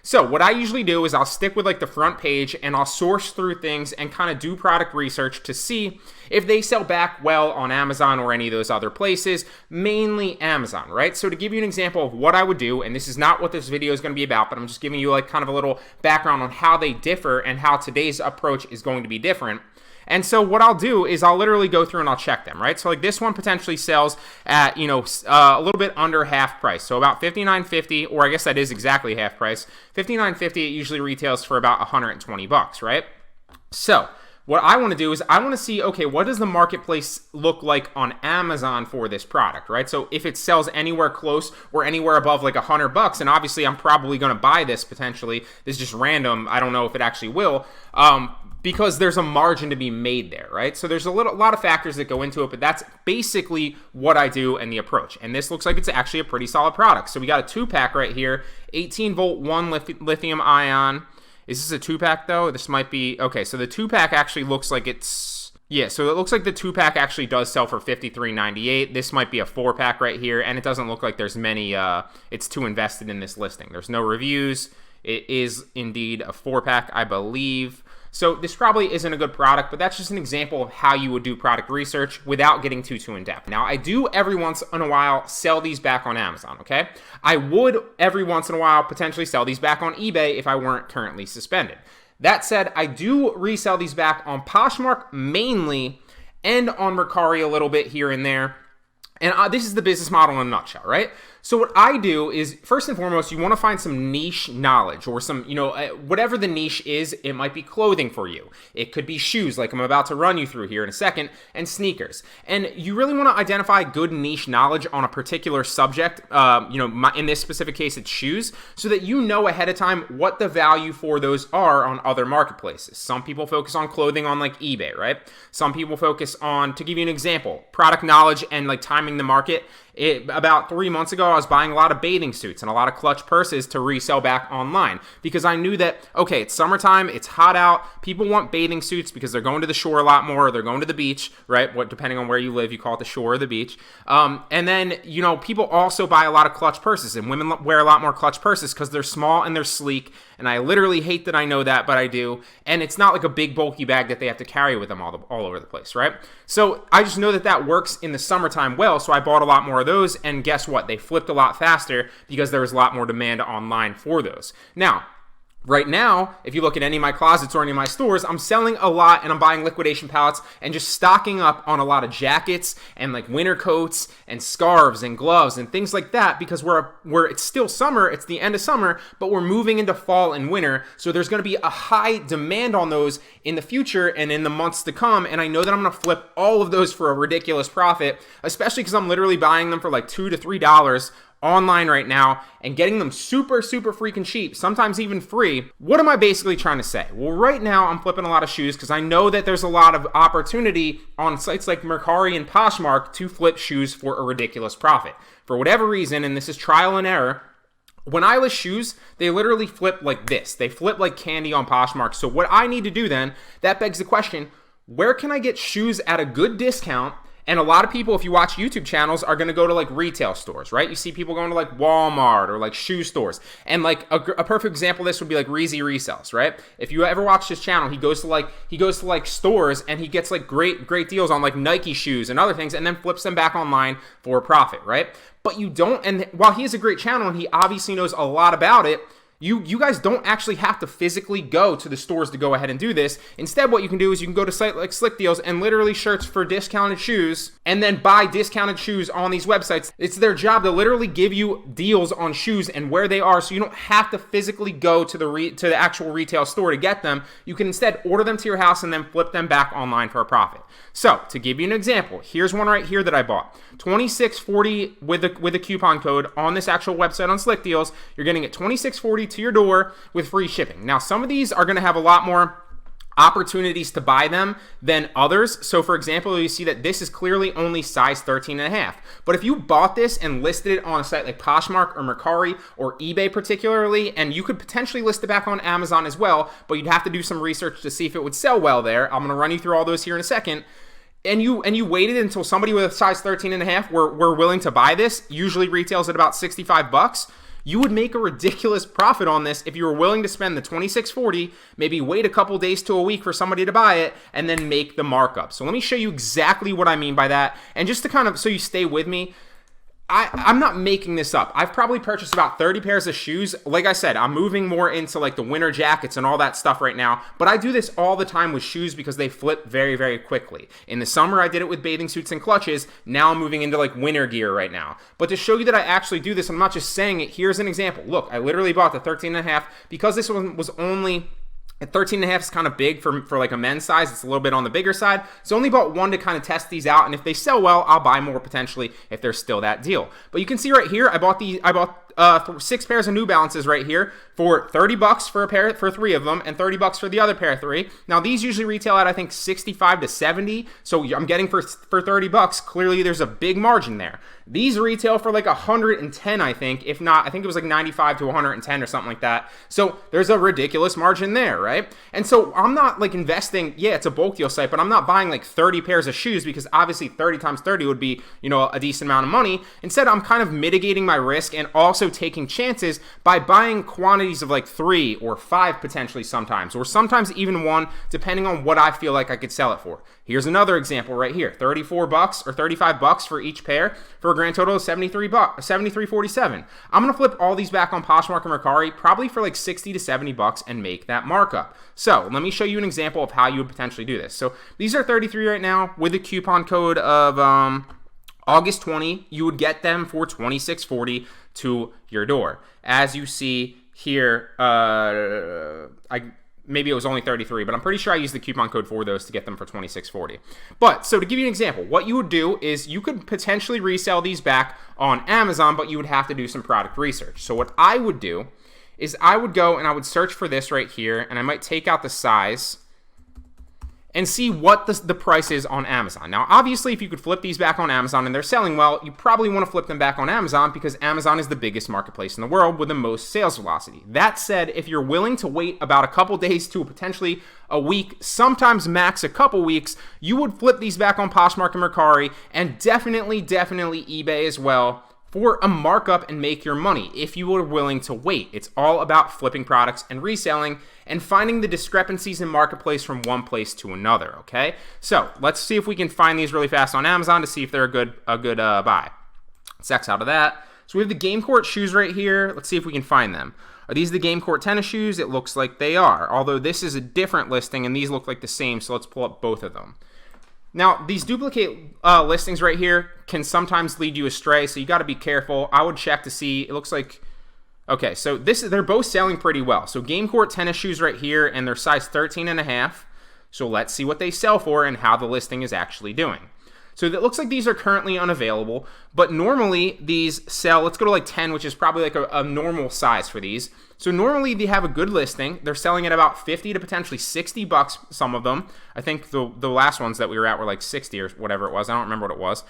So what I usually do is I'll stick with like the front page and I'll source through things and kind of do product research to see if they sell back well on Amazon or any of those other places, mainly Amazon, right? So to give you an example of what I would do, and this is not what this video is going to be about, but I'm just giving you like kind of a little background on how they differ and how today's approach is going to be different. And so what I'll do is I'll literally go through and I'll check them, right? So like this one potentially sells at, a little bit under half price. So about $59.50, or I guess that is exactly half price. $59.50, it usually retails for about $120, right? So what I want to do is I want to see, okay, what does the marketplace look like on Amazon for this product, right? So if it sells anywhere close or anywhere above like $100, and obviously I'm probably going to buy this potentially. This is just random. I don't know if it actually will. Because there's a margin to be made there, right? So there's a lot of factors that go into it, but that's basically what I do and the approach. And this looks like it's actually a pretty solid product. So we got a 2-pack right here, 18 volt, 1 lithium ion. Is this a 2-pack though? This might be, okay, so the 2-pack actually looks like it's, yeah, so it looks like the 2-pack actually does sell for $53.98. This might be a 4-pack right here, and it doesn't look like there's many, it's too invested in this listing. There's no reviews. It is indeed a 4-pack, I believe. So this probably isn't a good product, but that's just an example of how you would do product research without getting too in depth. Now, I do every once in a while sell these back on Amazon, okay? I would every once in a while potentially sell these back on eBay if I weren't currently suspended. That said, I do resell these back on Poshmark mainly and on Mercari a little bit here and there. And this is the business model in a nutshell, right? So what I do is, first and foremost, you want to find some niche knowledge or some, whatever the niche is. It might be clothing for you. It could be shoes, like I'm about to run you through here in a second, and sneakers. And you really want to identify good niche knowledge on a particular subject. In this specific case, it's shoes, so that you know ahead of time what the value for those are on other marketplaces. Some people focus on clothing on like eBay, right? Some people focus on, to give you an example, product knowledge and like timing the market. About 3 months ago, I was buying a lot of bathing suits and a lot of clutch purses to resell back online because I knew that, okay, it's summertime, it's hot out, people want bathing suits because they're going to the shore a lot more, or they're going to the beach, right? Depending on where you live, you call it the shore or the beach. And then, people also buy a lot of clutch purses, and women wear a lot more clutch purses because they're small and they're sleek. And I literally hate that I know that, but I do. And it's not like a big bulky bag that they have to carry with them all over the place, right? So I just know that works in the summertime well, so I bought a lot more of those, and guess what? They flipped a lot faster because there was a lot more demand online for those. Now, right now, if you look at any of my closets or any of my stores, I'm selling a lot and I'm buying liquidation pallets and just stocking up on a lot of jackets and like winter coats and scarves and gloves and things like that because it's still summer, it's the end of summer, but we're moving into fall and winter. So there's going to be a high demand on those in the future and in the months to come. And I know that I'm going to flip all of those for a ridiculous profit, especially because I'm literally buying them for like $2 to $3 online right now and getting them super freaking cheap, sometimes even free. What am I basically trying to say? Well, right now I'm flipping a lot of shoes because I know that there's a lot of opportunity on sites like Mercari and Poshmark to flip shoes for a ridiculous profit. For whatever reason, and this is trial and error, when I list shoes, they literally flip like this. They flip like candy on Poshmark. So what I need to do then, that begs the question, where can I get shoes at a good discount? And a lot of people, if you watch YouTube channels, are going to go to like retail stores, right? You see people going to like Walmart or like shoe stores. And like a perfect example of this would be like Reezy Resells, right? If you ever watch his channel, he goes to like stores and he gets like great deals on like Nike shoes and other things and then flips them back online for a profit, right? But you don't, and while he has a great channel and he obviously knows a lot about it, you guys don't actually have to physically go to the stores to go ahead and do this. Instead, what you can do is you can go to site like Slick Deals and literally search for discounted shoes and then buy discounted shoes on these websites. It's their job to literally give you deals on shoes and where they are, so you don't have to physically go to the actual retail store to get them. You can instead order them to your house and then flip them back online for a profit. So to give you an example, here's one right here that I bought. $26.40 with a coupon code on this actual website on Slick Deals. You're getting it $26.40 to your door with free shipping. Now, some of these are going to have a lot more opportunities to buy them than others. So for example, you see that this is clearly only size 13.5. But if you bought this and listed it on a site like Poshmark or Mercari or eBay particularly, and you could potentially list it back on Amazon as well, but you'd have to do some research to see if it would sell well there. I'm going to run you through all those here in a second. And you waited until somebody with a size 13.5 were willing to buy this, usually retails at about $65. You would make a ridiculous profit on this if you were willing to spend the $26.40, maybe wait a couple days to a week for somebody to buy it, and then make the markup. So let me show you exactly what I mean by that. And just to kind of, so you stay with me, I'm not making this up. I've probably purchased about 30 pairs of shoes. Like I said, I'm moving more into like the winter jackets and all that stuff right now, but I do this all the time with shoes because they flip very, very quickly. In the summer, I did it with bathing suits and clutches. Now I'm moving into like winter gear right now. But to show you that I actually do this, I'm not just saying it. Here's an example. Look, I literally bought the 13.5 because this one was only... At 13.5 is kind of big for like a men's size. It's a little bit on the bigger side. So only bought one to kind of test these out. And if they sell well, I'll buy more potentially if there's still that deal. But you can see right here, I bought 6 pairs of New Balances right here for $30 for a pair, for 3 of them, and $30 for the other pair of 3. Now these usually retail at I think 65 to 70. So I'm getting for $30. Clearly there's a big margin there. These retail for like 110, I think. If not, I think it was like 95 to 110 or something like that. So there's a ridiculous margin there, right? And so I'm not like investing, yeah, it's a bulk deal site, but I'm not buying like 30 pairs of shoes because obviously 30 times 30 would be, you know, a decent amount of money. Instead, I'm kind of mitigating my risk and also taking chances by buying quantities of like 3 or 5 potentially sometimes, or sometimes even 1, depending on what I feel like I could sell it for. Here's another example right here, $34 or $35 for each pair for a grand total of $73.47. I'm gonna flip all these back on Poshmark and Mercari probably for like $60 to $70 and make that markup. So let me show you an example of how you would potentially do this. So these are 33 right now with the coupon code of August 20. You would get them for $26.40 to your door. As you see here, maybe it was only 33, but I'm pretty sure I used the coupon code for those to get them for $26.40. But so to give you an example, what you would do is you could potentially resell these back on Amazon, but you would have to do some product research. So what I would do is I would go and I would search for this right here, and I might take out the size and see what the price is on Amazon. Now, obviously, if you could flip these back on Amazon and they're selling well, you probably want to flip them back on Amazon because Amazon is the biggest marketplace in the world with the most sales velocity. That said, if you're willing to wait about a couple days to potentially a week, sometimes max a couple weeks, you would flip these back on Poshmark and Mercari, and definitely eBay as well, for a markup and make your money if you were willing to wait. It's all about flipping products and reselling and finding the discrepancies in marketplace from one place to another, okay? So let's see if we can find these really fast on Amazon to see if they're a good buy. Let's X out of that. So we have the Game Court shoes right here. Let's see if we can find them. Are these the Game Court tennis shoes? It looks like they are, although this is a different listing and these look like the same, so let's pull up both of them. Now, these duplicate listings right here can sometimes lead you astray, so you got to be careful. I would check to see. It looks like, okay, so they're both selling pretty well. So Game Court tennis shoes right here, and they're size 13.5. So let's see what they sell for and how the listing is actually doing. So it looks like these are currently unavailable, but normally these sell, let's go to like 10, which is probably like a normal size for these. So normally they have a good listing. They're selling at about 50 to potentially $60, some of them. I think the last ones that we were at were like 60 or whatever it was. I don't remember what it was.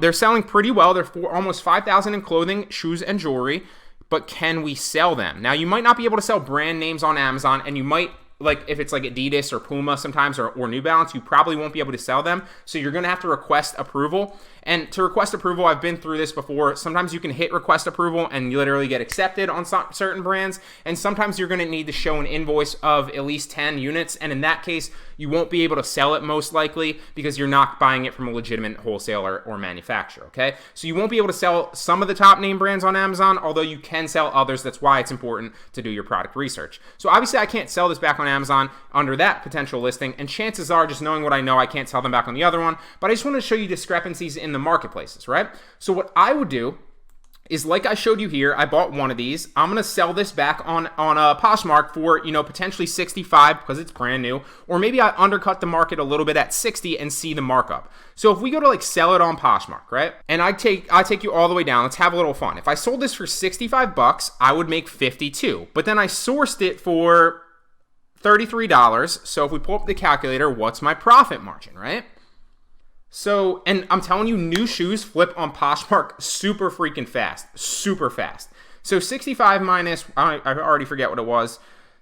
They're selling pretty well. They're for almost $5,000 in clothing, shoes, and jewelry, but can we sell them? Now, you might not be able to sell brand names on Amazon, and you might, like if it's like adidas or puma sometimes, or New Balance, you probably won't be able to sell them. So you're going to have to request approval. And to request approval, I've been through this before. Sometimes you can hit request approval and you literally get accepted on certain brands. And sometimes you're going to need to show an invoice of at least 10 units. And in that case, you won't be able to sell it most likely because you're not buying it from a legitimate wholesaler or manufacturer, okay? So you won't be able to sell some of the top name brands on Amazon, although you can sell others. That's why it's important to do your product research. So obviously I can't sell this back on Amazon under that potential listing, and chances are, just knowing what I know, I can't sell them back on the other one, but I just want to show you discrepancies in the marketplaces, right? So what I would do is, like I showed you here, I bought one of these. I'm going to sell this back on Poshmark for, potentially 65 because it's brand new, or maybe I undercut the market a little bit at 60 and see the markup. So if we go to like sell it on Poshmark, right? And I take you all the way down. Let's have a little fun. If I sold this for $65, I would make 52, but then I sourced it for $33. So if we pull up the calculator, what's my profit margin, right? So, and I'm telling you, new shoes flip on Poshmark super freaking fast, super fast. So 65 minus, I already forget what it was,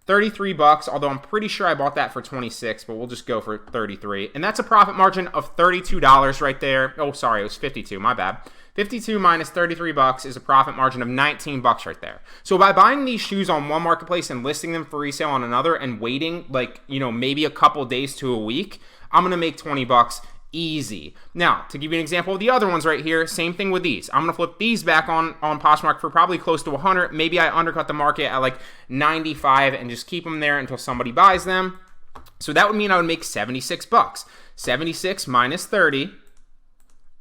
33 bucks, although I'm pretty sure I bought that for 26, but we'll just go for 33. And that's a profit margin of $32 right there. Oh, sorry, it was 52, my bad. 52 minus 33 bucks is a profit margin of 19 bucks right there. So by buying these shoes on one marketplace and listing them for resale on another and waiting like, maybe a couple days to a week, I'm going to make 20 bucks easy. Now, to give you an example of the other ones right here, same thing with these. I'm going to flip these back on Poshmark for probably close to 100. Maybe I undercut the market at like 95 and just keep them there until somebody buys them. So that would mean I would make 76 bucks. 76 minus 30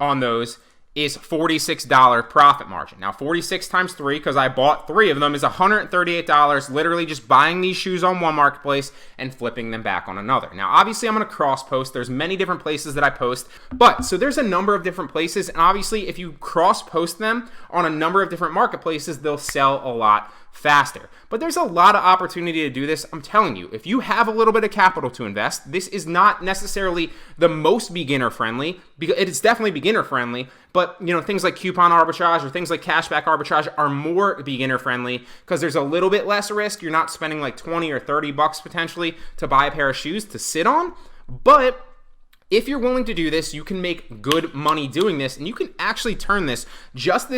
on those is $46 profit margin. Now, 46 times 3, because I bought 3 of them, is $138, literally just buying these shoes on one marketplace and flipping them back on another. Now, obviously, I'm going to cross-post. There's many different places that I post, so there's a number of different places, and obviously, if you cross-post them on a number of different marketplaces, they'll sell a lot faster. But there's a lot of opportunity to do this. I'm telling you, if you have a little bit of capital to invest, this is not necessarily the most beginner friendly, because it is definitely beginner friendly, but things like coupon arbitrage or things like cashback arbitrage are more beginner friendly because there's a little bit less risk. You're not spending like 20 or 30 bucks potentially to buy a pair of shoes to sit on. But if you're willing to do this, you can make good money doing this, and you can actually turn this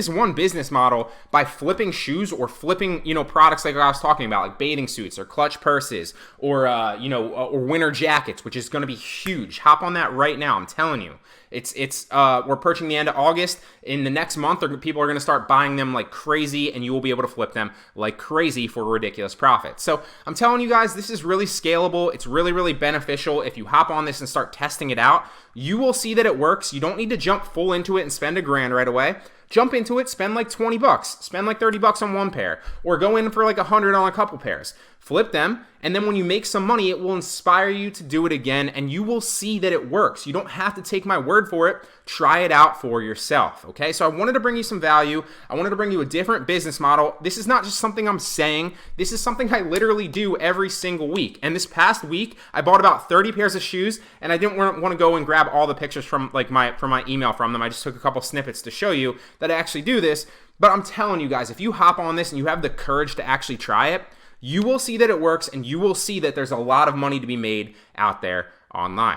one business model by flipping shoes or flipping, products like I was talking about, like bathing suits or clutch purses or, or winter jackets, which is going to be huge. Hop on that right now. I'm telling you. We're approaching the end of August. In the next month, people are going to start buying them like crazy, and you will be able to flip them like crazy for ridiculous profits. So I'm telling you guys, this is really scalable. It's really, really beneficial. If you hop on this and start testing it out, you will see that it works. You don't need to jump full into it and spend $1,000 right away. Jump into it, spend like 20 bucks, spend like 30 bucks on one pair, or go in for like 100 on a couple pairs. Flip them, and then when you make some money, it will inspire you to do it again, and you will see that it works. You don't have to take my word for it. Try it out for yourself, okay? So I wanted to bring you some value. I wanted to bring you a different business model. This is not just something I'm saying. This is something I literally do every single week. And this past week, I bought about 30 pairs of shoes, and I didn't want to go and grab all the pictures from my email from them. I just took a couple snippets to show you that I actually do this. But I'm telling you guys, if you hop on this and you have the courage to actually try it, you will see that it works, and you will see that there's a lot of money to be made out there online.